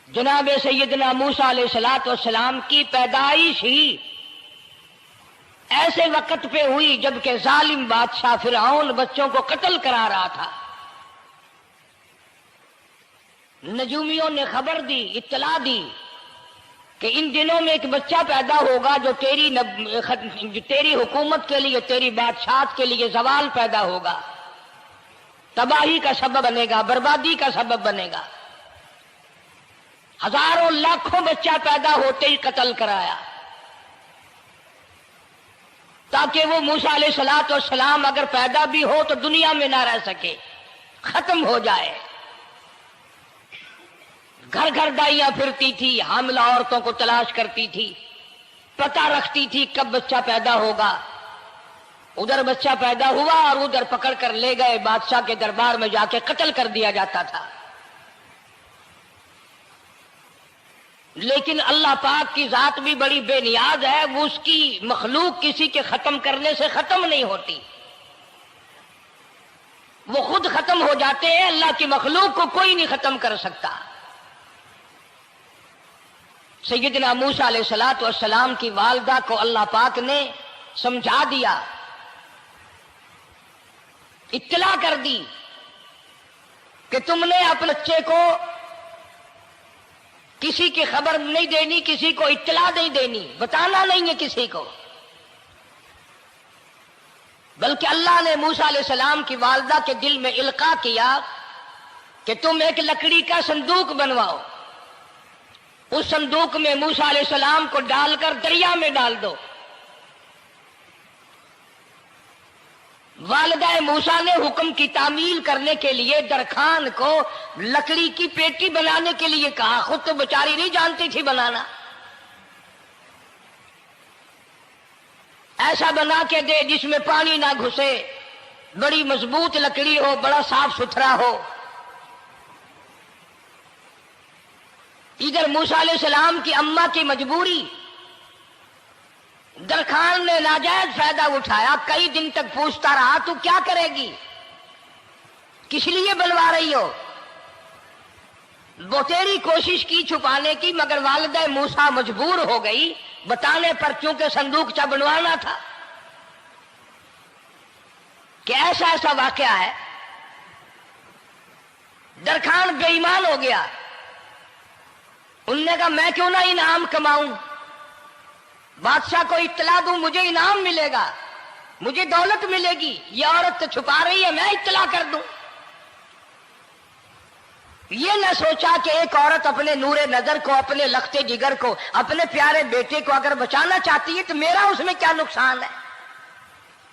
جناب سیدنا موسیٰ علیہ السلام کی پیدائش ہی ایسے وقت پہ ہوئی جبکہ ظالم بادشاہ فرعون بچوں کو قتل کرا رہا تھا۔ نجومیوں نے خبر دی، اطلاع دی کہ ان دنوں میں ایک بچہ پیدا ہوگا جو تیری حکومت کے لیے، تیری بادشاہت کے لیے زوال پیدا ہوگا، تباہی کا سبب بنے گا، بربادی کا سبب بنے گا۔ ہزاروں لاکھوں بچہ پیدا ہوتے ہی قتل کرایا تاکہ وہ موسیٰ علیہ السلام اگر پیدا بھی ہو تو دنیا میں نہ رہ سکے، ختم ہو جائے۔ گھر گھر دائیاں پھرتی تھی، حاملہ عورتوں کو تلاش کرتی تھی، پتہ رکھتی تھی کب بچہ پیدا ہوگا۔ ادھر بچہ پیدا ہوا اور ادھر پکڑ کر لے گئے، بادشاہ کے دربار میں جا کے قتل کر دیا جاتا تھا۔ لیکن اللہ پاک کی ذات بھی بڑی بے نیاز ہے، وہ اس کی مخلوق کسی کے ختم کرنے سے ختم نہیں ہوتی، وہ خود ختم ہو جاتے ہیں۔ اللہ کی مخلوق کو کوئی نہیں ختم کر سکتا۔ سیدنا موسیٰ علیہ السلام کی والدہ کو اللہ پاک نے سمجھا دیا، اطلاع کر دی کہ تم نے اپنے بچے کو کسی کی خبر نہیں دینی، کسی کو اطلاع نہیں دینی، بتانا نہیں ہے کسی کو۔ بلکہ اللہ نے موسیٰ علیہ السلام کی والدہ کے دل میں القاء کیا کہ تم ایک لکڑی کا صندوق بنواؤ، اس صندوق میں موسیٰ علیہ السلام کو ڈال کر دریا میں ڈال دو۔ والدہ موسیٰ نے حکم کی تعمیل کرنے کے لیے درخان کو لکڑی کی پیٹی بنانے کے لیے کہا، خود تو بیچاری نہیں جانتی تھی بنانا۔ ایسا بنا کے دے جس میں پانی نہ گھسے، بڑی مضبوط لکڑی ہو، بڑا صاف ستھرا ہو۔ ادھر موسیٰ علیہ السلام کی اماں کی مجبوری، درخان نے ناجائز فائدہ اٹھایا، کئی دن تک پوچھتا رہا تو کیا کرے گی، کس لیے بلوا رہی ہو؟ وہ تیری کوشش کی چھپانے کی، مگر والدہ موسیٰ مجبور ہو گئی بتانے پر، کیونکہ صندوق چا بنوانا تھا۔ کہ ایسا واقعہ ہے۔ درخان بے ایمان ہو گیا، انہوں نے کہا میں کیوں نہ انعام کماؤں، بادشاہ کو اطلاع دوں، مجھے انعام ملے گا، مجھے دولت ملے گی، یہ عورت تو چھپا رہی ہے، میں اطلاع کر دوں۔ یہ نہ سوچا کہ ایک عورت اپنے نور نظر کو، اپنے لختے جگر کو، اپنے پیارے بیٹے کو اگر بچانا چاہتی ہے تو میرا اس میں کیا نقصان ہے؟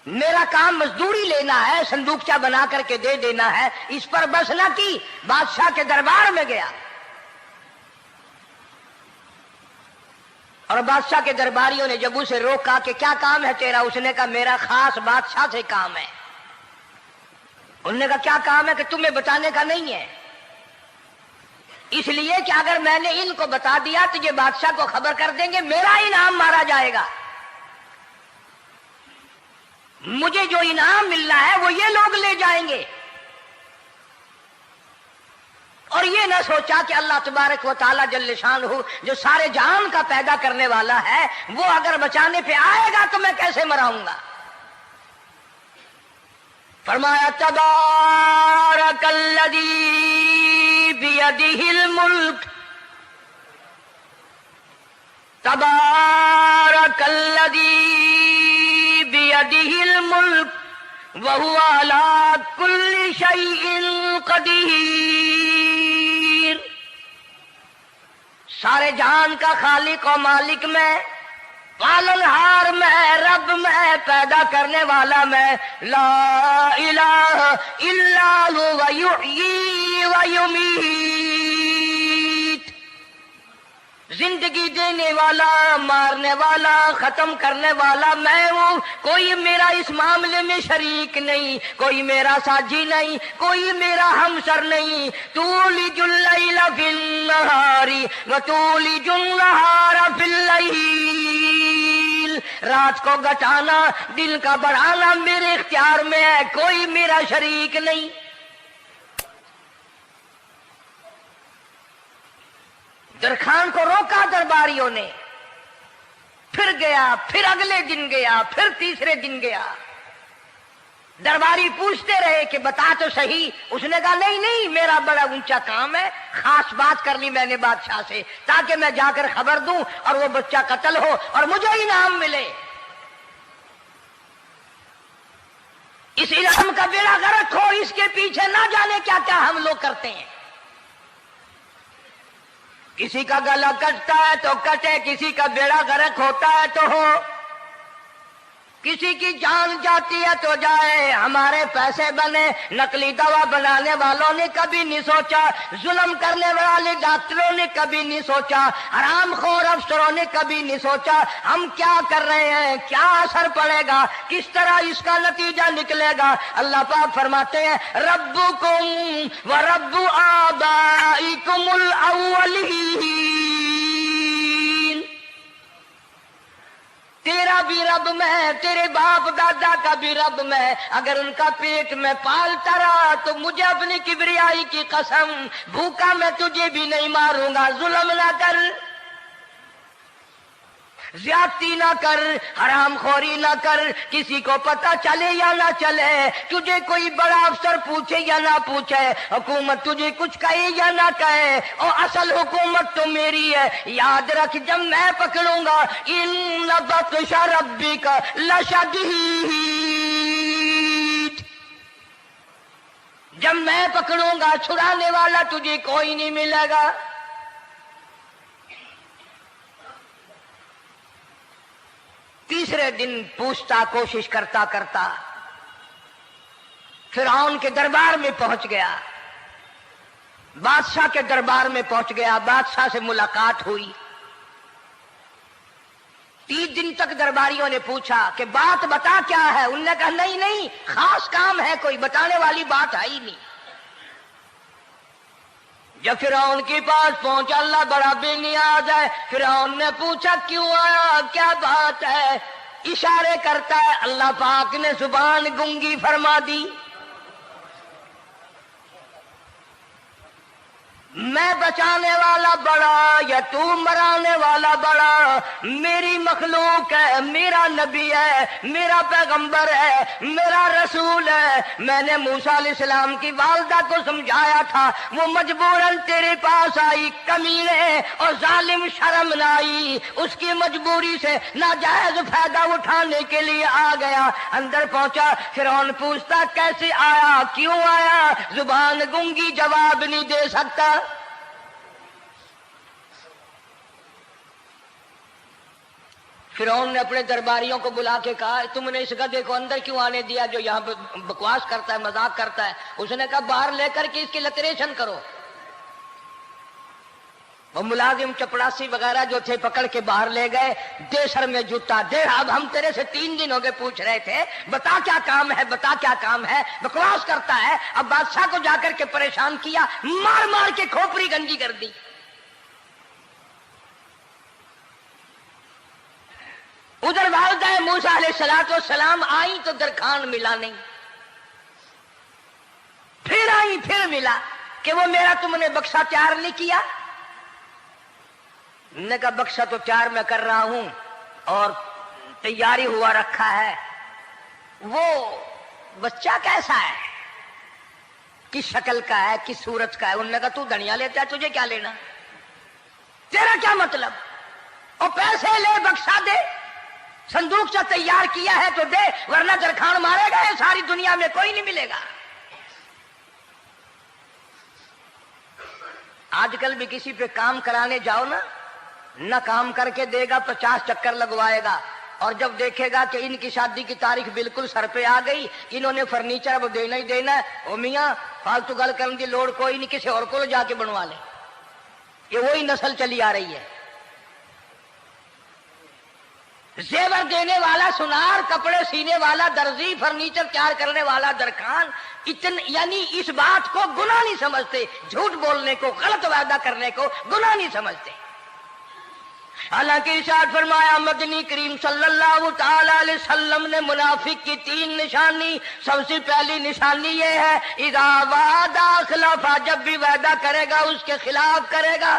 میرا کام مزدوری لینا ہے، صندوقچہ بنا کر کے دے دینا ہے۔ اس پر بس نہ کی، بادشاہ کے دربار میں گیا اور بادشاہ کے درباریوں نے جب اسے روکا کہ کیا کام ہے تیرا، اس نے کہا میرا خاص بادشاہ سے کام ہے۔ انہوں نے کہا کیا کام ہے؟ کہ تمہیں بتانے کا نہیں ہے، اس لیے کہ اگر میں نے ان کو بتا دیا تو یہ بادشاہ کو خبر کر دیں گے، میرا انعام مارا جائے گا، مجھے جو انعام ملنا ہے وہ یہ لوگ لے جائیں گے۔ اور یہ نہ سوچا کہ اللہ تبارک و تعالی جل شانہ جو سارے جہان کا پیدا کرنے والا ہے، وہ اگر بچانے پہ آئے گا تو میں کیسے مراؤں گا۔ فرمایا تبارک الذی بیدہ الملک، تبارک الذی بیدہ الملک وہو علی کل شیء قدیر۔ سارے جہان کا خالق و مالک میں، پالنہار میں، رب میں، پیدا کرنے والا میں، لا الہ الا هو یحیی و یمیت، زندگی دینے والا، مارنے والا، ختم کرنے والا میں ہوں، کوئی میرا اس معاملے میں شریک نہیں، کوئی میرا ساجی نہیں، کوئی میرا ہمسر نہیں۔ تولج اللیل فی النہار وتولج النہار فی اللیل، رات کو گھٹانا، دن کا بڑھانا میرے اختیار میں ہے، کوئی میرا شریک نہیں۔ درخان کو روکا درباریوں نے، پھر گیا، پھر اگلے دن گیا، پھر تیسرے دن گیا۔ درباری پوچھتے رہے کہ بتا تو صحیح۔ اس نے کہا نہیں نہیں، میرا بڑا اونچا کام ہے، خاص بات کر لی میں نے بادشاہ سے تاکہ میں جا کر خبر دوں اور وہ بچہ قتل ہو اور مجھے انعام ملے۔ اس علم کا بیڑا غرق ہو، اس کے پیچھے نہ جانے کیا کیا ہم لوگ کرتے ہیں۔ کسی کا گلا کٹتا ہے تو کٹے، کسی کا بیڑا غرق ہوتا ہے تو ہو، کسی کی جان جاتی ہے تو جائے، ہمارے پیسے بنے۔ نقلی دوا بنانے والوں نے کبھی نہیں سوچا، ظلم کرنے والے ڈاکٹروں نے کبھی نہیں سوچا، حرام خور افسروں نے کبھی نہیں سوچا ہم کیا کر رہے ہیں، کیا اثر پڑے گا، کس طرح اس کا نتیجہ نکلے گا۔ اللہ پاک فرماتے ہیں ربکم و رب آبائکم الاولین، تیرا بھی رب میں، تیرے باپ دادا کا بھی رب میں، اگر ان کا پیٹ میں پالتا رہا تو مجھے اپنی کبریائی کی قسم، بھوکا میں تجھے بھی نہیں ماروں گا۔ ظلم نہ کر، زیادتی نہ کر، حرام خوری نہ کر، کسی کو پتہ چلے یا نہ چلے، تجھے کوئی بڑا افسر پوچھے یا نہ پوچھے، حکومت تجھے کچھ کہے یا نہ کہے، اور اصل حکومت تو میری ہے۔ یاد رکھ جب میں پکڑوں گا، ان بطش ربک لشدید، جب میں پکڑوں گا چھڑانے والا تجھے کوئی نہیں ملے گا۔ تیسرے دن پوچھتا، کوشش کرتا کرتا فرعون کے دربار میں پہنچ گیا، بادشاہ کے دربار میں پہنچ گیا، بادشاہ سے ملاقات ہوئی۔ 3 دن تک درباریوں نے پوچھا کہ بات بتا کیا ہے، انہوں نے کہا نہیں نہیں، خاص کام ہے، کوئی بتانے والی بات ہے ہی نہیں۔ جب فرعون کے پاس پہنچا، اللہ بڑا بے نیاز ہے، فرعون نے پوچھا کیوں آیا، کیا بات ہے، اشارے کرتا ہے، اللہ پاک نے زبان گنگی فرما دی۔ میں بچانے والا بڑا یا تو مرانے والا بڑا، میری مخلوق ہے، میرا نبی ہے، میرا پیغمبر ہے، میرا رسول ہے۔ میں نے موسیٰ علیہ السلام کی والدہ کو سمجھایا تھا، وہ مجبوراً تیرے پاس آئی، کمینے اور ظالم شرم نہ آئی، اس کی مجبوری سے ناجائز فائدہ اٹھانے کے لیے آ گیا۔ اندر پہنچا، فرعون پوچھتا کیسے آیا، کیوں آیا، زبان گنگی جواب نہیں دے سکتا۔ فرعون نے اپنے درباریوں کو بلا کے کہا تم نے اس گدھے کو اندر کیوں آنے دیا جو یہاں بکواس کرتا ہے، مذاق کرتا ہے؟ اس نے کہا باہر لے کر کے اس کی لتریشن کرو۔ وہ ملازم چپڑاسی وغیرہ جو تھے پکڑ کے باہر لے گئے، دے سر میں جوتا، دے اب ہم تیرے سے 3 دن ہو گئے پوچھ رہے تھے، بتا کیا کام ہے، بتا کیا کام ہے، بکواس کرتا ہے۔ اب بادشاہ کو جا کر کے پریشان کیا، مار مار کے کھوپڑی گنجی کر دی۔ ادھر والدہ موسیٰ علیہ السلام آئی تو درخان ملا نہیں، پھر آئی پھر ملا کہ وہ میرا تم نے بکسا تیار نہیں کیا۔ نے کہا بکسا تو تیار میں کر رہا ہوں اور تیاری ہوا رکھا ہے، وہ بچہ کیسا ہے، کس شکل کا ہے، کس صورت کا ہے؟ انہوں نے کہا تو دنیا لیتا ہے، تجھے کیا لینا، تیرا کیا مطلب، اور پیسے لے بکسا دے، صندوق سے تیار کیا ہے تو دے، ورنہ درخان مارے گا، ساری دنیا میں کوئی نہیں ملے گا۔ آج کل بھی کسی پہ کام کرانے جاؤ نا، نہ کام کر کے دے گا، 50 چکر لگوائے گا، اور جب دیکھے گا کہ ان کی شادی کی تاریخ بالکل سر پہ آ گئی، انہوں نے فرنیچر وہ دینا ہی دینا ہے، او میاں فالتو گل کرنے کی لوڑ کوئی نہیں، کسی اور کو جا کے بنوا لے۔ یہ وہی نسل چلی آ رہی ہے، زیور دینے والا سنار، کپڑے سینے والا درزی، فرنیچر تیار کرنے والا درخان، یعنی اس بات کو گناہ نہیں سمجھتے، جھوٹ بولنے کو، غلط وعدہ کرنے کو گناہ نہیں سمجھتے۔ حالانکہ ارشاد فرمایا مدنی کریم صلی اللہ تعالی علیہ وسلم نے منافق کی 3 نشانی، سب سے پہلی نشانی یہ ہے اذا وعد اخلف، جب بھی وعدہ کرے گا اس کے خلاف کرے گا۔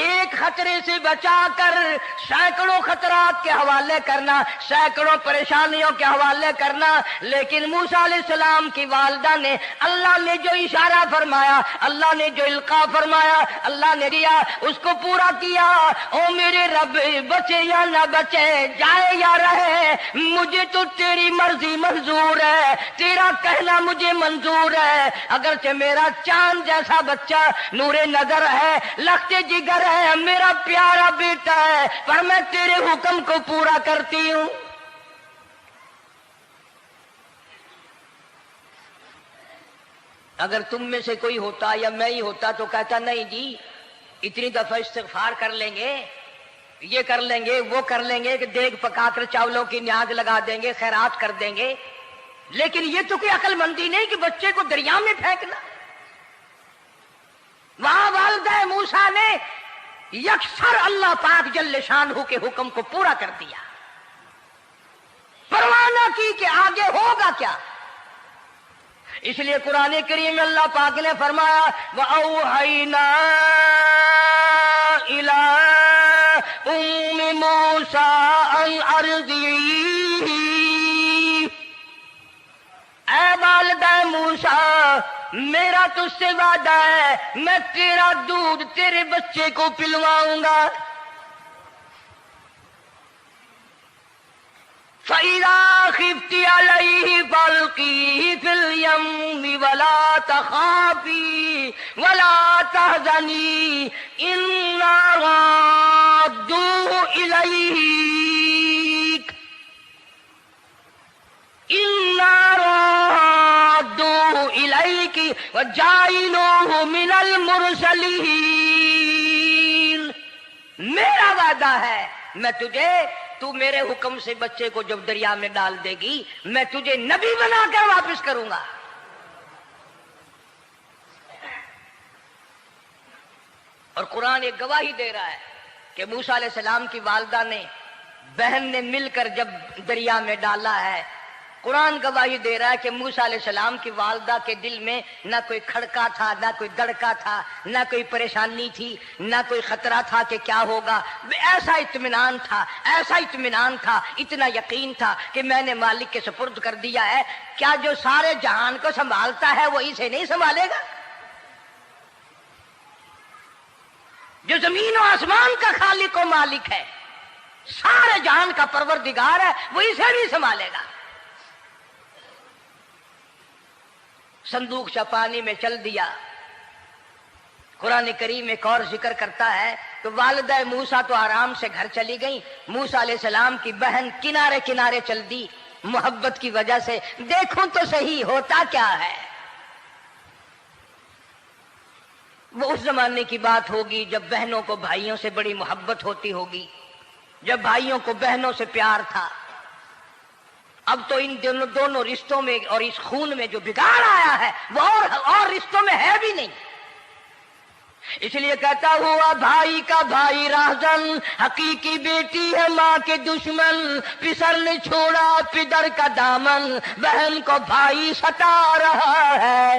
ایک خطرے سے بچا کر سینکڑوں خطرات کے حوالے کرنا، سینکڑوں پریشانیوں کے حوالے کرنا۔ لیکن موسیٰ علیہ السلام کی والدہ نے اللہ نے جو اشارہ فرمایا، اللہ نے جو القاء فرمایا، اللہ نے دیا، اس کو پورا کیا۔ او میرے رب، بچے یا نہ بچے، جائے یا رہے، مجھے تو تیری مرضی منظور ہے، تیرا کہنا مجھے منظور ہے۔ اگرچہ میرا چاند جیسا بچہ نور نظر ہے، لخت جگر ہے، میرا پیارا بیٹا ہے، پر میں تیرے حکم کو پورا کرتی ہوں۔ اگر تم میں سے کوئی ہوتا یا میں ہی ہوتا تو کہتا نہیں جی اتنی دفعہ استغفار کر لیں گے، یہ کر لیں گے، وہ کر لیں گے، کہ دیگ پکا کر چاولوں کی نیاز لگا دیں گے، خیرات کر دیں گے۔ لیکن یہ تو کوئی عقل مندی نہیں کہ بچے کو دریا میں پھینکنا۔ وہاں والدہ موسیٰ نے یکسر اللہ پاک جل شانہ کے حکم کو پورا کر دیا، پرواہ نہ کی کہ آگے ہوگا کیا۔ اس لیے قرآن کریم میں اللہ پاک نے فرمایا وَأَوْحَيْنَا إِلَىٰ أُمِّ مُوسَىٰ أَنْ أَرْضِعِيهِ، اے والدہ موسیٰ، میرا تجھ سے وعدہ ہے میں تیرا دودھ تیرے بچے کو پلواؤں گا۔ فَإِذَا خِفْتِ عَلَيْهِ فَأَلْقِيهِ فِي الْيَمِّ وَلَا تَخَافِي وَلَا تَحْزَنِي إِنَّا رَادُّوهُ إِلَيْكَ وَجَاعِلُوهُ مِنَ الْمُرْسَلِينَ۔ میرا وعدہ ہے میں تجھے، تو میرے حکم سے بچے کو جب دریا میں ڈال دے گی، میں تجھے نبی بنا کر واپس کروں گا۔ اور قرآن ایک گواہی دے رہا ہے کہ موسیٰ علیہ السلام کی والدہ نے، بہن نے مل کر جب دریا میں ڈالا ہے، قرآن گواہی دے رہا ہے کہ موسیٰ علیہ السلام کی والدہ کے دل میں نہ کوئی کھڑکا تھا، نہ کوئی دڑکا تھا، نہ کوئی پریشانی تھی، نہ کوئی خطرہ تھا کہ کیا ہوگا۔ ایسا اطمینان تھا، ایسا اطمینان تھا، اتنا یقین تھا کہ میں نے مالک کے سپرد کر دیا ہے، کیا جو سارے جہان کو سنبھالتا ہے وہ اسے نہیں سنبھالے گا؟ جو زمین و آسمان کا خالق و مالک ہے، سارے جہان کا پروردگار ہے، وہ اسے بھی سنبھالے گا۔ صندوق پانی میں چل دیا۔ قرآن کریم ایک اور ذکر کرتا ہے کہ والدہ موسیٰ تو آرام سے گھر چلی گئی، موسیٰ علیہ السلام کی بہن کنارے کنارے چل دی محبت کی وجہ سے۔ دیکھوں تو صحیح ہوتا کیا ہے۔ وہ اس زمانے کی بات ہوگی جب بہنوں کو بھائیوں سے بڑی محبت ہوتی ہوگی، جب بھائیوں کو بہنوں سے پیار تھا۔ اب تو ان دونوں رشتوں میں اور اس خون میں جو بگاڑ آیا ہے وہ اور رشتوں میں ہے بھی نہیں۔ اس لیے کہتا ہوا بھائی کا بھائی راہزن، حقیقی بیٹی ہے ماں کے دشمن، پسر نے چھوڑا پدر کا دامن، بہن کو بھائی ستا رہا ہے۔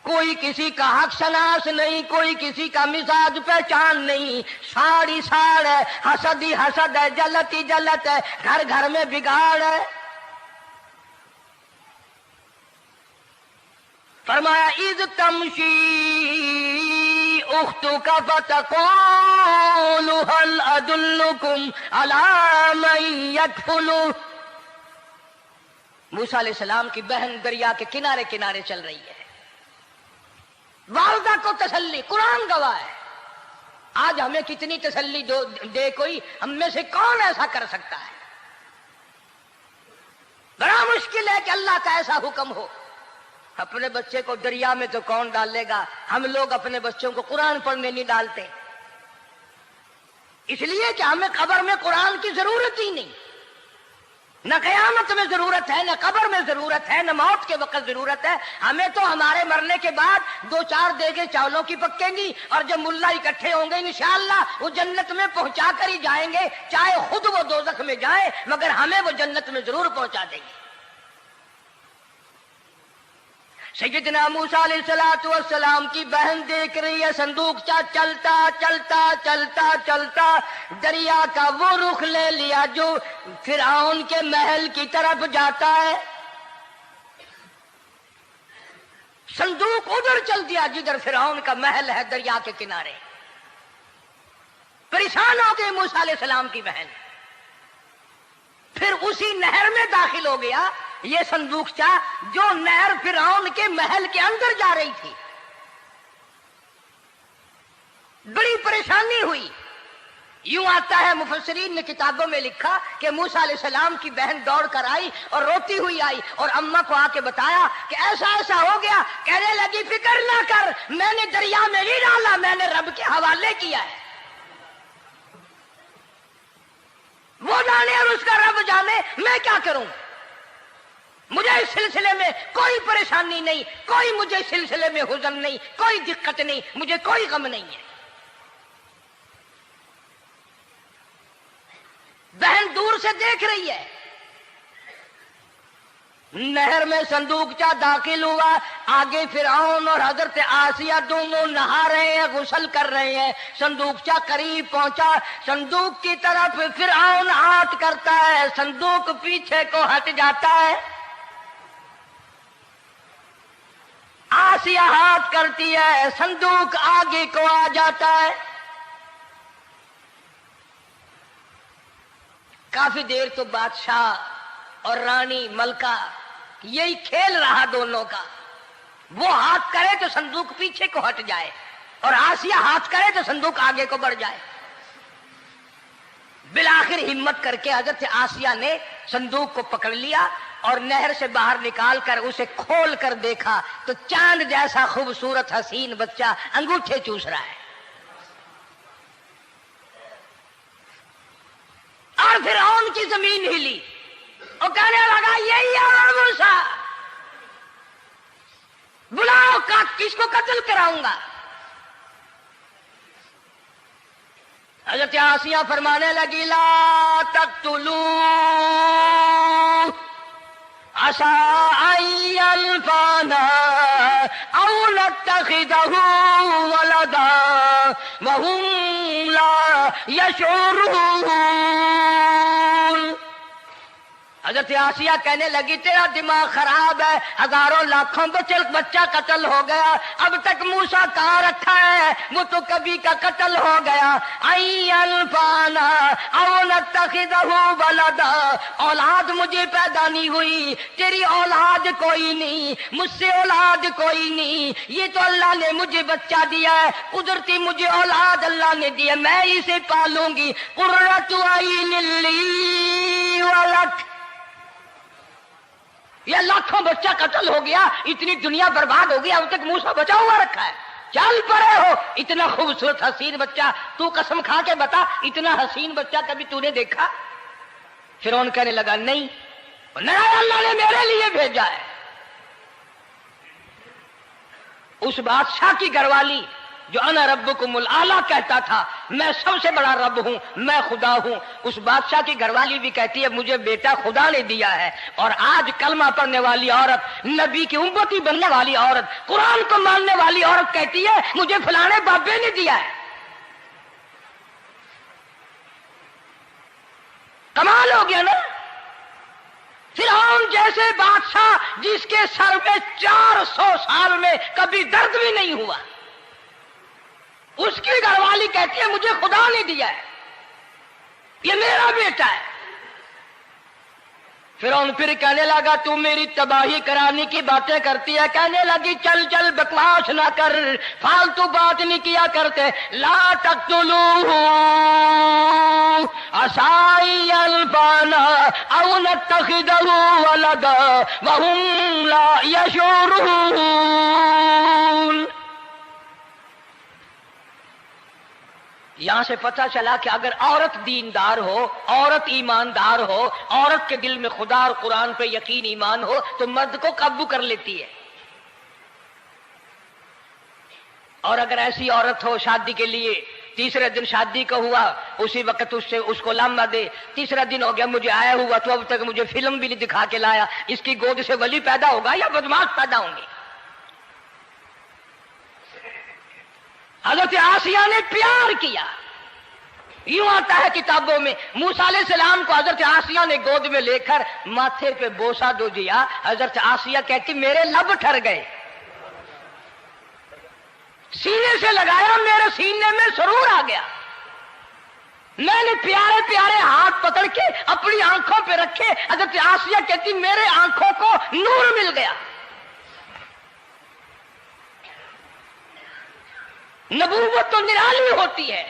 کوئی کسی کا حق شناس نہیں، کوئی کسی کا مزاج پہچان نہیں، ساڑی ساڑ ہے، حسد ہی حسد ہے، جلت ہی جلت ہے، گھر گھر میں بگاڑ ہے۔ فرمایا اذ تمشی اختک فتقول هل ادلکم علی من یکفلہ۔ موسیٰ علیہ السلام کی بہن دریا کے کنارے کنارے چل رہی ہے، والدہ کو تسلی۔ قرآن گواہ ہے، آج ہمیں کتنی تسلی دے کوئی، ہم میں سے کون ایسا کر سکتا ہے؟ بڑا مشکل ہے کہ اللہ کا ایسا حکم ہو۔ اپنے بچے کو دریا میں تو کون ڈالے گا؟ ہم لوگ اپنے بچوں کو قرآن پڑھنے نہیں ڈالتے، اس لیے کہ ہمیں قبر میں قرآن کی ضرورت ہی نہیں۔ نہ قیامت میں ضرورت ہے، نہ قبر میں ضرورت ہے، نہ موت کے وقت ضرورت ہے۔ ہمیں تو ہمارے مرنے کے بعد 2-4 دیگیں چاولوں کی پکیں گی، اور جب ملا اکٹھے ہوں گے انشاءاللہ وہ جنت میں پہنچا کر ہی جائیں گے، چاہے خود وہ دوزخ میں جائیں، مگر ہمیں وہ جنت میں ضرور پہنچا دیں گے۔ سیدنا موسیٰ علیہ السلام کی بہن دیکھ رہی ہے صندوقچہ چلتا چلتا چلتا چلتا دریا کا وہ رخ لے لیا جو فرعون کے محل کی طرف جاتا ہے. صندوق ادھر چل دیا جدھر فرعون کا محل ہے دریا کے کنارے. پریشان ہو گئی موسیٰ علیہ السلام کی بہن. پھر اسی نہر میں داخل ہو گیا یہ صندوقچہ جو نہر فرعون کے محل کے اندر جا رہی تھی. بڑی پریشانی ہوئی. یوں آتا ہے مفسرین نے کتابوں میں لکھا کہ موسیٰ علیہ السلام کی بہن دوڑ کر آئی اور روتی ہوئی آئی اور اماں کو آ کے بتایا کہ ایسا ایسا ہو گیا. کہنے لگی فکر نہ کر، میں نے دریا میں نہیں ڈالا، میں نے رب کے حوالے کیا ہے. وہ جانے اور اس کا رب جانے، میں کیا کروں. مجھے اس سلسلے میں کوئی پریشانی نہیں، کوئی مجھے اس سلسلے میں حزن نہیں، کوئی دقت نہیں، مجھے کوئی غم نہیں ہے. بہن دور سے دیکھ رہی ہے. نہر میں صندوقچہ داخل ہوا. آگے فرعون اور حضرت آسیہ دونوں نہا رہے ہیں، غسل کر رہے ہیں. صندوقچہ قریب پہنچا. صندوق کی طرف فرعون ہاتھ کرتا ہے، صندوق پیچھے کو ہٹ جاتا ہے. آسیہ ہاتھ کرتی ہے، صندوق آگے کو آ جاتا ہے. کافی دیر تو بادشاہ اور رانی ملکہ یہی کھیل رہا دونوں کا. وہ ہاتھ کرے تو صندوق پیچھے کو ہٹ جائے اور آسیہ ہاتھ کرے تو صندوق آگے کو بڑھ جائے. بالآخر ہمت کر کے حضرت آسیہ نے صندوق کو پکڑ لیا اور نہر سے باہر نکال کر اسے کھول کر دیکھا تو چاند جیسا خوبصورت حسین بچہ انگوٹھے چوس رہا ہے. اور فرعون کی زمین ہلی اور کہنے لگا یہی ہے موسیٰ، بلاؤ کس کو قتل کراؤں گا. حضرت آسیہ فرمانے لگی لا تقتلوا عسى أن ينفعنا أو نتخذه ولدا وهم لا يشعرون. حضرت آسیہ کہنے لگی تیرا دماغ خراب ہے، ہزاروں لاکھوں بچہ قتل ہو گیا، اب تک موسیٰ کہاں رکھا ہے، وہ تو کبھی کا قتل ہو گیا. الفانا او نتخذہ ولدا، اولاد مجھے پیدا نہیں ہوئی، تیری اولاد کوئی نہیں، مجھ سے اولاد کوئی نہیں، یہ تو اللہ نے مجھے بچہ دیا ہے، قدرتی مجھے اولاد اللہ نے دیا، میں اسے پالوں گی. قرۃ عین لی ولک، یہ لاکھوں بچہ قتل ہو گیا، اتنی دنیا برباد ہو گئی، اب تک موسیٰ بچا ہوا رکھا ہے. چل پڑے ہو، اتنا خوبصورت حسین بچہ، تو قسم کھا کے بتا اتنا حسین بچہ کبھی تو نے دیکھا؟ فرعون کہنے لگا نہیں، اللہ نے میرے لیے بھیجا ہے. اس بادشاہ کی گھر والی جو انا ربکم الاعلی کہتا تھا، میں سب سے بڑا رب ہوں، میں خدا ہوں، اس بادشاہ کی گھر والی بھی کہتی ہے مجھے بیٹا خدا نے دیا ہے. اور آج کلمہ پڑھنے والی عورت، نبی کی امتی بننے والی عورت، قرآن کو ماننے والی عورت کہتی ہے مجھے فلانے بابے نے دیا ہے. کمال ہو گیا نا. فرعون جیسے بادشاہ جس کے سر میں 400 سال میں کبھی درد بھی نہیں ہوا، اس کی گھر والی کہتی ہے مجھے خدا نے دیا ہے، یہ میرا بیٹا ہے. فرعون پھر کہنے لگا تو میری تباہی کرانے کی باتیں کرتی ہے. کہنے لگی چل چل بکواس نہ کر، فالتو بات نہیں کیا کرتے. لا تقتلوہ عسى أن ينفعنا أو نتخذه ولدا وهم لا يشعرون. یہاں سے پتہ چلا کہ اگر عورت دیندار ہو، عورت ایماندار ہو، عورت کے دل میں خدا اور قرآن پہ یقین ایمان ہو تو مرد کو قابو کر لیتی ہے. اور اگر ایسی عورت ہو شادی کے لیے، تیسرے دن شادی کا ہوا اسی وقت اس کو لامہ دے، تیسرا دن ہو گیا مجھے آیا ہوا تو اب تک مجھے فلم بھی نہیں دکھا کے لایا، اس کی گود سے ولی پیدا ہوگا یا بدماش پیدا ہوں گے؟ حضرت آسیہ نے پیار کیا. یوں آتا ہے کتابوں میں موسیٰ علیہ السلام کو حضرت آسیہ نے گود میں لے کر ماتھے پہ بوسہ دو دیا. حضرت آسیہ کہتی میرے لب ٹھر گئے. سینے سے لگایا, میرے سینے میں سرور آ گیا. میں نے پیارے پیارے ہاتھ پکڑ کے اپنی آنکھوں پہ رکھے. حضرت آسیہ کہتی میرے آنکھوں کو نور مل گیا. نبوت تو نرالی ہوتی ہے,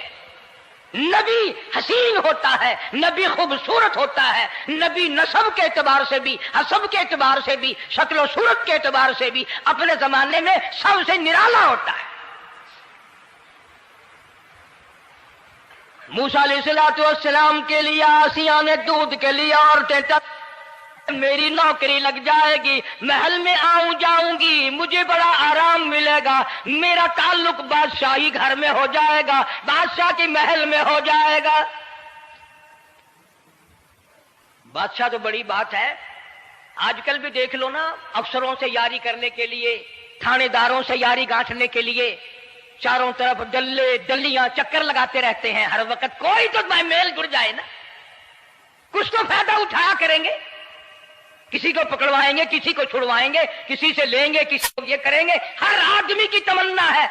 نبی حسین ہوتا ہے, نبی خوبصورت ہوتا ہے, نبی نسب کے اعتبار سے بھی, حسب کے اعتبار سے بھی, شکل و صورت کے اعتبار سے بھی اپنے زمانے میں سب سے نرالا ہوتا ہے. موسیٰ علیہ السلام کے لیے آسیہ نے دودھ کے لیے عورتیں میری نوکری لگ جائے گی, محل میں آؤں جاؤں گی, مجھے بڑا آرام ملے گا, میرا تعلق بادشاہی گھر میں ہو جائے گا, بادشاہ کی محل میں ہو جائے گا. بادشاہ تو بڑی بات ہے. آج کل بھی دیکھ لو نا, افسروں سے یاری کرنے کے لیے, تھانے داروں سے یاری گانٹھنے کے لیے چاروں طرف ڈلے ڈلیاں چکر لگاتے رہتے ہیں ہر وقت. کوئی تو میل جڑ جائے نا, کچھ تو فائدہ اٹھایا کریں گے. کسی کو پکڑوائیں گے, کسی کو چھڑوائیں گے, کسی سے لیں گے, کسی کو یہ کریں گے. ہر آدمی کی تمنا ہے,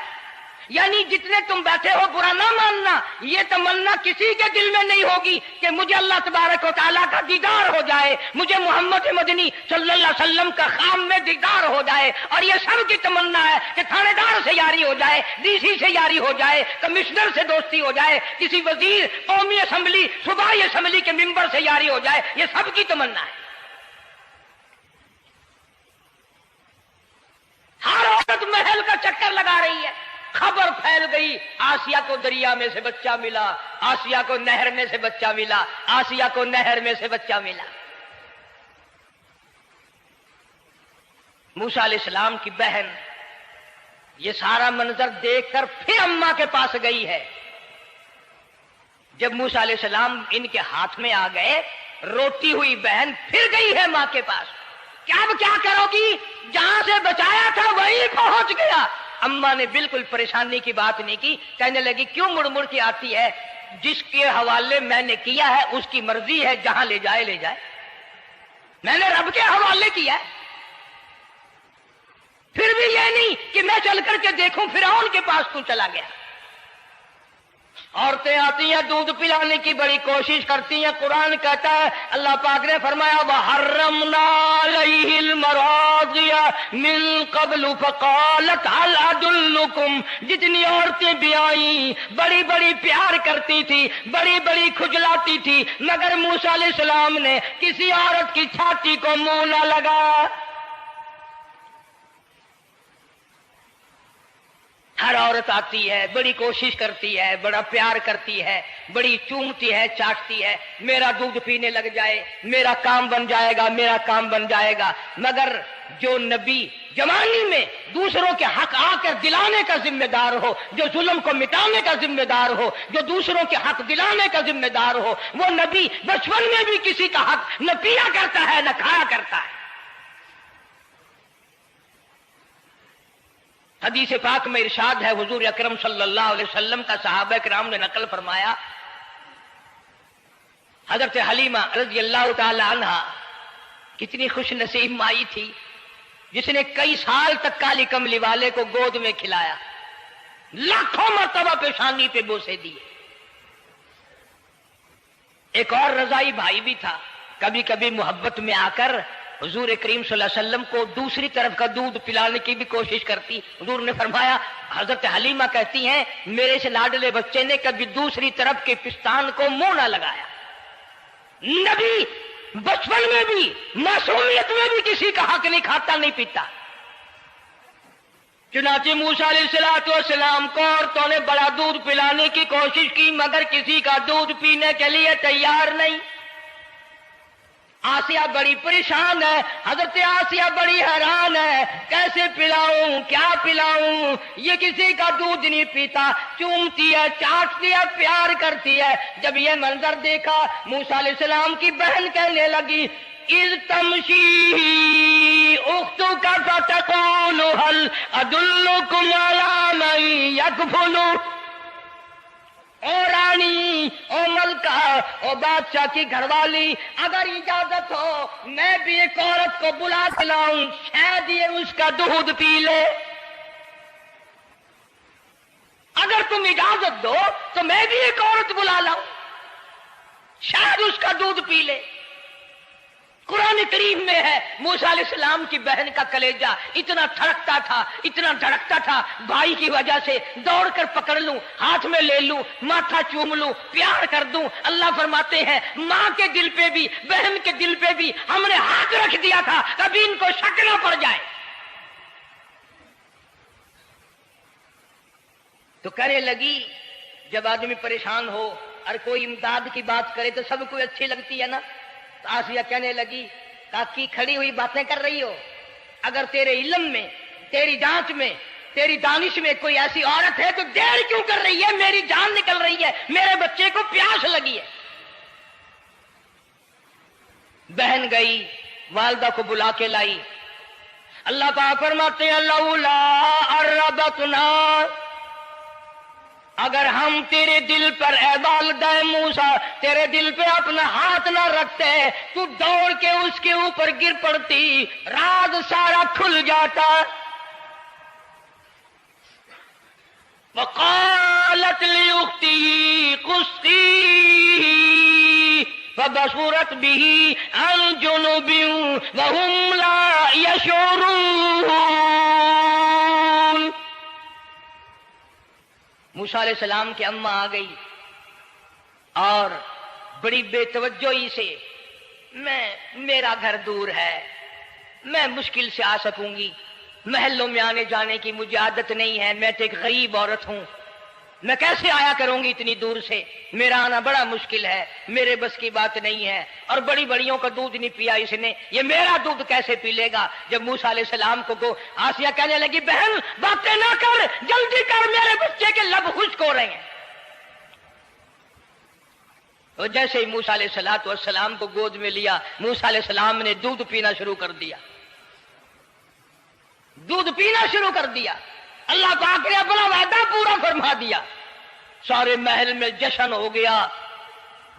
یعنی جتنے تم بیٹھے ہو برا نہ ماننا, یہ تمنا کسی کے دل میں نہیں ہوگی کہ مجھے اللہ تبارک و تعالیٰ کا دیدار ہو جائے, مجھے محمد مدنی صلی اللہ علیہ وسلم کا خام میں دیدار ہو جائے. اور یہ سب کی تمنا ہے کہ تھانے دار سے یاری ہو جائے, ڈی سی سے یاری ہو جائے, کمشنر سے دوستی ہو جائے, کسی وزیر, قومی اسمبلی, صوبائی اسمبلی کے ممبر سے یاری ہو جائے. یہ سب کی تمنا ہے. ہر عورت محل کا چکر لگا رہی ہے. خبر پھیل گئی, آسیہ کو دریا میں سے بچہ ملا, آسیہ کو نہر میں سے بچہ ملا, آسیہ کو نہر میں سے بچہ ملا. موسیٰ علیہ السلام کی بہن یہ سارا منظر دیکھ کر پھر اماں کے پاس گئی ہے. جب موسیٰ علیہ السلام ان کے ہاتھ میں آ گئے, روتی ہوئی بہن پھر گئی ہے ماں کے پاس. کیا کرو گی, جہاں سے بچایا تھا وہیں پہنچ گیا. اماں نے بالکل پریشانی کی بات نہیں کی, کہنے لگی کیوں مڑ مڑ کے آتی ہے, جس کے حوالے میں نے کیا ہے اس کی مرضی ہے, جہاں لے جائے لے جائے. میں نے رب کے حوالے کیا ہے. پھر بھی یہ نہیں کہ میں چل کر کے دیکھوں فرعون کے پاس کیوں چلا گیا. عورتیں آتی ہیں دودھ پلانے کی بڑی کوشش کرتی ہیں. قرآن کہتا ہے, اللہ پاک نے فرمایا وَحَرَّمْنَا عَلَيْهِ الْمَرَاضِعَ مِن قَبْلُ فَقَالَتْ هَلْ أَدُلُّكُمْ. جتنی عورتیں بھی آئیں بڑی بڑی پیار کرتی تھی, بڑی بڑی کھجلاتی تھی, مگر موسیٰ علیہ السلام نے کسی عورت کی چھاتی کو منہ نہ لگا. ہر عورت آتی ہے, بڑی کوشش کرتی ہے, بڑا پیار کرتی ہے, بڑی چومتی ہے, چاٹتی ہے, میرا دودھ پینے لگ جائے, میرا کام بن جائے گا, میرا کام بن جائے گا. مگر جو نبی جوانی میں دوسروں کے حق آ کر دلانے کا ذمہ دار ہو, جو ظلم کو مٹانے کا ذمہ دار ہو, جو دوسروں کے حق دلانے کا ذمہ دار ہو, وہ نبی بچپن میں بھی کسی کا حق نہ پیا کرتا ہے نہ کھایا کرتا ہے. حدیث پاک میں ارشاد ہے, حضور اکرم صلی اللہ علیہ وسلم کا صحابہ کرام نے نقل فرمایا, حضرت حلیمہ رضی اللہ تعالی عنہا کتنی خوش نصیب مائی تھی جس نے کئی سال تک کالی کملی والے کو گود میں کھلایا, لاکھوں مرتبہ پیشانی پہ بوسے دیے. ایک اور رضائی بھائی بھی تھا, کبھی کبھی محبت میں آ کر حضور کریم صلی اللہ علیہ وسلم کو دوسری طرف کا دودھ پلانے کی بھی کوشش کرتی. حضور نے فرمایا, حضرت حلیمہ کہتی ہیں میرے سے لاڈلے بچے نے کبھی دوسری طرف کے پستان کو منہ نہ لگایا. نبی بچپن میں بھی معصومیت میں بھی کسی کا حق نہیں کھاتا نہیں پیتا. چنانچہ موسیٰ علیہ السلام کو عورتوں نے بڑا دودھ پلانے کی کوشش کی مگر کسی کا دودھ پینے کے لیے تیار نہیں. آسیہ بڑی پریشان ہے, حضرت آسیہ بڑی حیران ہے, کیسے پلاؤں, کیا پلاؤں, یہ کسی کا دودھ نہیں پیتا, چومتی ہے, چاٹتی ہے, پیار کرتی ہے. جب یہ منظر دیکھا موسیٰ علیہ السلام کی بہن کہنے لگی اِذْ تَمْشِي أُخْتُكَ تقول هل ادلکم علی من یکفل، او رانی، او ملکہ، او بادشاہ کی گھر والی، اگر اجازت ہو میں بھی ایک عورت کو بلا کے لاؤں، شاید یہ اس کا دودھ پی لے۔ اگر تم اجازت دو تو میں بھی ایک عورت بلا لاؤں، شاید اس کا دودھ پی لے۔ قرآن کریم میں ہے موسیٰ علیہ السلام کی بہن کا کلیجہ اتنا دھڑکتا تھا، اتنا دھڑکتا تھا، بھائی کی وجہ سے دوڑ کر پکڑ لوں، ہاتھ میں لے لوں، ماتھا چوم لوں، پیار کر دوں۔ اللہ فرماتے ہیں ماں کے دل پہ بھی، بہن کے دل پہ بھی ہم نے ہاتھ رکھ دیا تھا، کبھی ان کو شک نہ پڑ جائے۔ تو کہنے لگی، جب آدمی پریشان ہو اور کوئی امداد کی بات کرے تو سب کو اچھی لگتی ہے نا۔ تو آسیہ کہنے لگی کاکی کھڑی ہوئی باتیں کر رہی ہو، اگر تیرے علم میں، تیری جانچ میں، تیری دانش میں کوئی ایسی عورت ہے تو دیر کیوں کر رہی ہے؟ میری جان نکل رہی ہے، میرے بچے کو پیاس لگی ہے۔ بہن گئی، والدہ کو بلا کے لائی۔ اللہ پاک فرماتے ہیں لولا اربتنا، اگر ہم تیرے دل پر اے والدہ موسیٰ تیرے دل پہ اپنا ہاتھ نہ رکھتے تو دوڑ کے اس کے اوپر گر پڑتی، راز سارا کھل جاتا۔ وقالت لاختہ قصی فبصرت به عن جنب وهم لا يشعرون۔ موسیٰ علیہ السلام کی اماں آ گئی اور بڑی بے توجہی سے، میرا گھر دور ہے، میں مشکل سے آ سکوں گی، محلوں میں آنے جانے کی مجھے عادت نہیں ہے، میں تو ایک غریب عورت ہوں، میں کیسے آیا کروں گی اتنی دور سے، میرا آنا بڑا مشکل ہے، میرے بس کی بات نہیں ہے، اور بڑی بڑیوں کا دودھ نہیں پیا اس نے، یہ میرا دودھ کیسے پی لے گا۔ جب موسیٰ علیہ السلام کو آسیہ کہنے لگی بہن باتیں نہ کر، جلدی کر، میرے بچے کے لب خشک ہو رہے ہیں۔ اور جیسے ہی موسیٰ علیہ السلام کو گود میں لیا، موسیٰ علیہ السلام نے دودھ پینا شروع کر دیا، دودھ پینا شروع کر دیا۔ اللہ پاک نے اپنا وعدہ پورا فرما دیا، سارے محل میں جشن ہو گیا،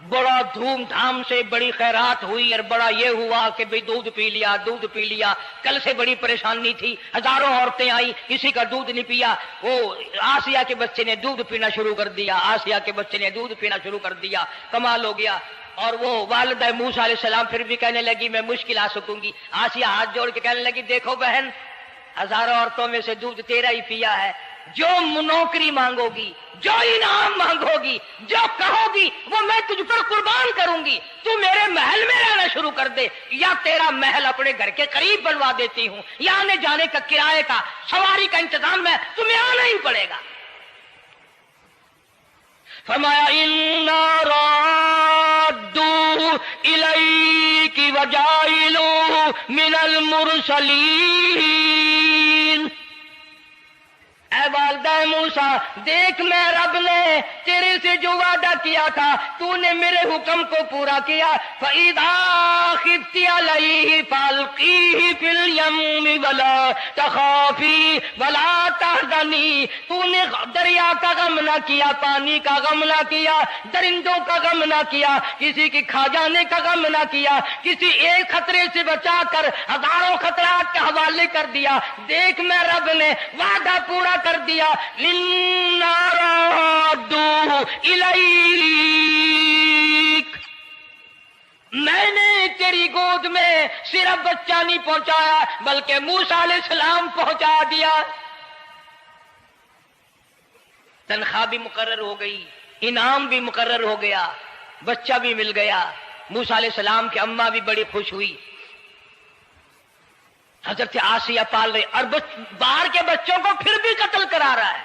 بڑا دھوم دھام سے بڑی خیرات ہوئی، اور بڑا یہ ہوا کہ بھئی دودھ پی لیا، دودھ پی لیا۔ کل سے بڑی پریشانی تھی، ہزاروں عورتیں آئی، کسی کا دودھ نہیں پیا۔ وہ آسیہ کے بچے نے دودھ پینا شروع کر دیا، آسیہ کے بچے نے دودھ پینا شروع کر دیا، کمال ہو گیا۔ اور وہ والدہ موسیٰ علیہ السلام پھر بھی کہنے لگی میں مشکل آ سکوں گی۔ آسیہ ہاتھ جوڑ کے کہنے لگی دیکھو بہن، ہزاروں عورتوں میں سے دودھ تیرا ہی پیا ہے، جو نوکری مانگو گی، جو انعام مانگو گی، جو کہو گی وہ میں تجھ پر قربان کروں گی، تو میرے محل میں رہنا شروع کر دے، یا تیرا محل اپنے گھر کے قریب بنوا دیتی ہوں، یا آنے جانے کا کرائے کا سواری کا انتظام ہے، تمہیں آنا ہی پڑے گا۔ فرمایا اِنَّا رَادُّوهُ إِلَيْكِ وَجَاعِلُوهُ مِنَ الْمُرْسَلِينَ۔ اے والدہ موسیٰ دیکھ، میں رب نے تیرے سے جو وعدہ کیا تھا تو نے میرے حکم کو پورا کیا۔ فَإِذَا خِفْتِ عَلَيْهِ فَأَلْقِيهِ فِي الْيَمِّ وَلَا تَخَافِي وَلَا تَحْزَنِي۔ تو نے دریا کا غم نہ کیا، پانی کا غم نہ کیا، درندوں کا غم نہ کیا، کسی کی کھا جانے کا غم نہ کیا، کسی ایک خطرے سے بچا کر ہزاروں خطرات کے حوالے کر دیا۔ دیکھ میں رب نے وعدہ پورا کر دیا۔ اِنَّا رَادُّوهُ إِلَيْكَ، میں نے تیری گود میں صرف بچہ نہیں پہنچایا بلکہ موسیٰ علیہ السلام پہنچا دیا۔ تنخواہ بھی مقرر ہو گئی، انعام بھی مقرر ہو گیا، بچہ بھی مل گیا۔ موسیٰ علیہ السلام کی اماں بھی بڑی خوش ہوئی۔ حضرت آسیہ پال رہے، اور باہر کے بچوں کو پھر بھی قتل کرا رہا ہے۔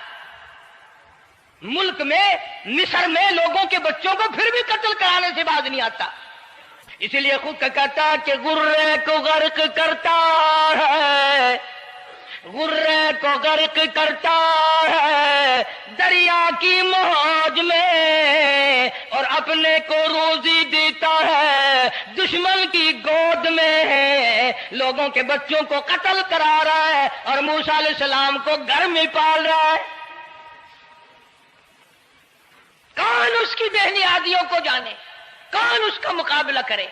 ملک میں مصر میں لوگوں کے بچوں کو پھر بھی قتل کرانے سے باز نہیں آتا، اسی لیے خود کا کہتا کہ غرے کو غرق کرتا ہے، غرے کو غرق کرتا ہے دریا کی موج میں، اور اپنے کو روزی دیتا ہے دشمن کی گود میں، لوگوں کے بچوں کو قتل کرا رہا ہے اور موسیٰ علیہ السلام کو گھر میں پال رہا ہے۔ کون اس کی بےنیادیوں کو جانے، کون اس کا مقابلہ کرے؟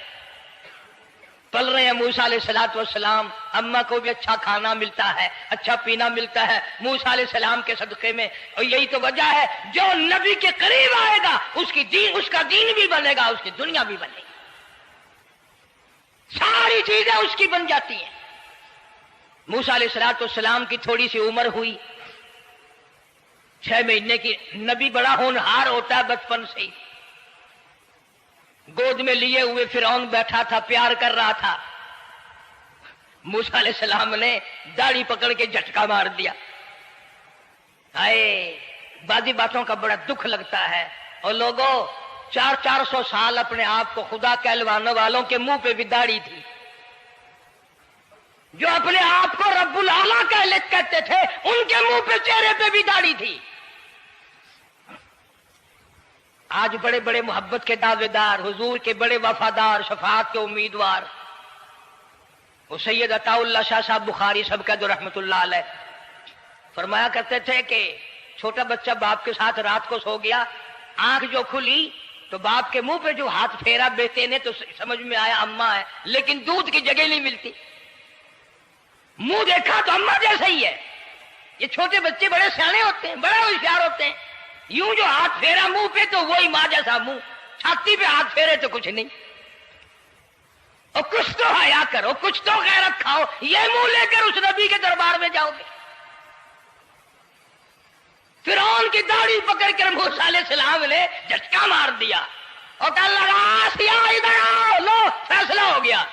پل رہے ہیں موسیٰ علیہ السلام، اماں کو بھی اچھا کھانا ملتا ہے، اچھا پینا ملتا ہے موسیٰ علیہ السلام کے صدقے میں، اور یہی تو وجہ ہے جو نبی کے قریب آئے گا اس کا دین بھی بنے گا، اس کی دنیا بھی بنے گی، ساری چیزیں اس کی بن جاتی ہیں۔ موسیٰ علیہ السلام کی تھوڑی سی عمر ہوئی، 6 مہینے کی، نبی بڑا ہونہار ہوتا ہے بچپن سے ہی، گود میں لیے ہوئے فرعون بیٹھا تھا، پیار کر رہا تھا، موسیٰ علیہ السلام نے داڑھی پکڑ کے جھٹکا مار دیا۔ بعضی باتوں کا بڑا دکھ لگتا ہے، اور لوگوں 400 سال اپنے آپ کو خدا کہلوانے والوں کے منہ پہ بھی داڑھی تھی، جو اپنے آپ کو رب العالی کہتے تھے ان کے منہ پہ چہرے پہ بھی داڑھی تھی۔ آج بڑے بڑے محبت کے دعوے دار، حضور کے بڑے وفادار، شفاعت کے امیدوار، وہ سید عطا اللہ شاہ صاحب بخاری سب کا جو رحمت اللہ علیہ فرمایا کرتے تھے کہ چھوٹا بچہ باپ کے ساتھ رات کو سو گیا، آنکھ جو کھلی تو باپ کے منہ پہ جو ہاتھ پھیرا بیٹے نے تو سمجھ میں آیا اماں ہے، لیکن دودھ کی جگہ نہیں ملتی، منہ دیکھا تو اماں جیسا ہی ہے۔ یہ چھوٹے بچے بڑے سیانے ہوتے ہیں، بڑے ہوشیار ہوتے ہیں، یوں جو ہاتھ پھیرا منہ پہ تو وہی ماں جیسا منہ، چھاتی پہ ہاتھ پھیرے تو کچھ نہیں۔ اور کچھ تو حیا کرو، کچھ تو غیرت کھاؤ، یہ منہ لے کر اس نبی کے دربار میں جاؤ گے؟ فرعون کی داڑھی پکڑ کر موسیٰ علیہ السلام نے جھٹکا مار دیا اور کہا لگا آسیہ ادھر آؤ، لو فیصلہ ہو گیا۔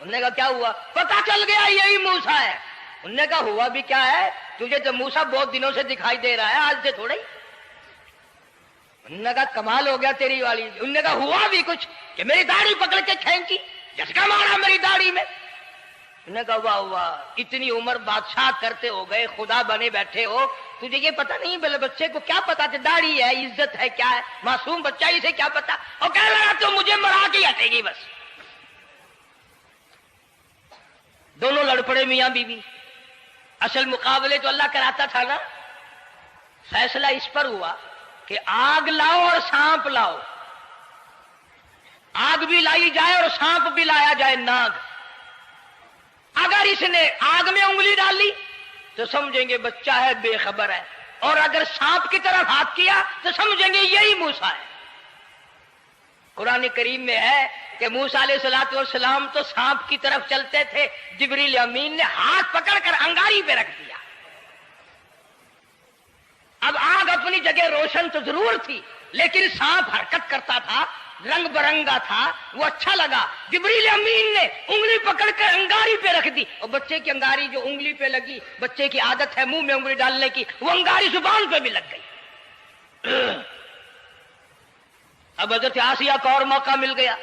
انہوں نے کہا کیا ہوا؟ پتہ چل گیا یہی موسیٰ ہے۔ انہوں نے کہا ہوا بھی کیا ہے؟ تجھے تو موسیٰ بہت دنوں سے دکھائی دے رہا ہے، آج سے تھوڑا ہی۔ انہوں نے کہا کمال ہو گیا تیری والی۔ انہوں نے کہا ہوا بھی کچھ کہ میری داڑھی پکڑ کے کھینچی، جھٹکا مارا میری داڑھی میں۔ انہوں نے کہا واہ واہ، اتنی عمر بادشاہ کرتے ہو گئے، خدا بنے بیٹھے ہو، تجھے یہ پتہ نہیں؟ بلے بچے کو کیا پتا تھا داڑھی ہے، عزت ہے، کیا ہے؟ معصوم بچہ اسے کیا پتا؟ اور کہہ لگا تو مجھے مرا کے ہٹے گی بس۔ دونوں لڑ پڑے میاں بیوی، اصل مقابلے تو اللہ کراتا تھا نا۔ فیصلہ اس پر ہوا کہ آگ لاؤ اور سانپ لاؤ، آگ بھی لائی جائے اور سانپ بھی لایا جائے، ناگ۔ اگر اس نے آگ میں انگلی ڈالی تو سمجھیں گے بچہ ہے، بے خبر ہے، اور اگر سانپ کی طرف ہاتھ کیا تو سمجھیں گے یہی موسیٰ ہے۔ قرآن کریم میں ہے کہ موسیٰ علیہ السلام تو سانپ کی طرف چلتے تھے، جبریل امین نے ہاتھ پکڑ کر انگاری پہ رکھ دیا۔ اب آگ اپنی جگہ روشن تو ضرور تھی، لیکن سانپ حرکت کرتا تھا، رنگ برنگا تھا، وہ اچھا لگا۔ جبریل امین نے انگلی پکڑ کر انگاری پہ رکھ دی، اور بچے کی انگاری جو انگلی پہ لگی، بچے کی عادت ہے منہ میں انگلی ڈالنے کی، وہ انگاری زبان پہ بھی لگ گئی۔ اب حضرت آسیہ کو اور موقع مل گیا،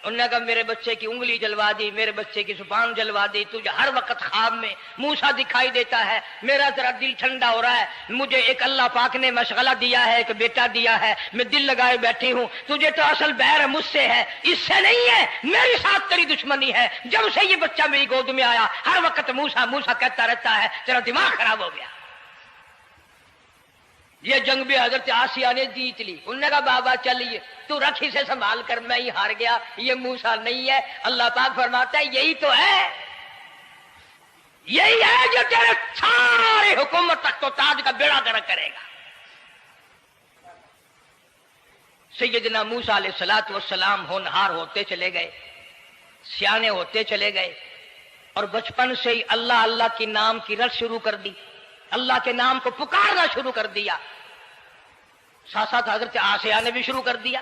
انہوں نے کہا میرے بچے کی انگلی جلوا دی، میرے بچے کی زبان جلوا دی، تجھے ہر وقت خواب میں موسیٰ دکھائی دیتا ہے، میرا ذرا دل ٹھنڈا ہو رہا ہے، مجھے ایک اللہ پاک نے مشغلہ دیا ہے، ایک بیٹا دیا ہے، میں دل لگائے بیٹھی ہوں، تجھے تو اصل بیر مجھ سے ہے، اس سے نہیں ہے، میرے ساتھ تیری دشمنی ہے۔ جب سے یہ بچہ میری گود میں آیا ہر وقت موسیٰ موسیٰ کہتا رہتا ہے، تیرا دماغ خراب ہو گیا۔ یہ جنگ بھی حضرت آسیہ نے جیت لی۔ انہوں نے کہا بابا چلیے، تو رکھ اسے سنبھال کر، میں ہی ہار گیا، یہ موسیٰ نہیں ہے۔ اللہ پاک فرماتا ہے یہی تو ہے، یہی ہے جو تیرے سارے حکومت تخت و تاج کا بیڑا گرک کرے گا۔ سیدنا موسیٰ علیہ السلام ہونہار ہوتے چلے گئے، سیانے ہوتے چلے گئے، اور بچپن سے ہی اللہ اللہ کی نام کی رٹ شروع کر دی، اللہ کے نام کو پکارنا شروع کر دیا۔ ساتھ ساتھ حضرت آسیہ نے بھی شروع کر دیا۔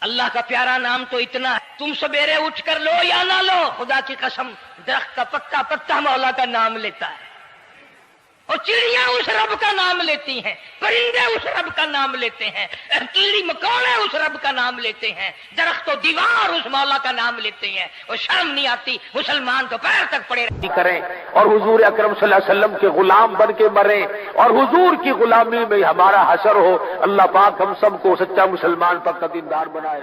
اللہ کا پیارا نام تو اتنا ہے، تم سویرے اٹھ کر لو یا نہ لو، خدا کی قسم درخت کا پتا پتا مولا کا نام لیتا ہے، اور چڑیاں اس رب کا نام لیتی ہیں، پرندے اس رب کا نام لیتے ہیں، کیڑی مکوڑے اس رب کا نام لیتے ہیں، درخت و دیوار اس مولا کا نام لیتے ہیں، اور شرم نہیں آتی مسلمان تو پیر تک پڑے کریں اور حضور اکرم صلی اللہ علیہ وسلم کے غلام بن کے مریں اور حضور کی غلامی میں ہمارا حشر ہو۔ اللہ پاک ہم سب کو سچا مسلمان پر دیندار بنائے۔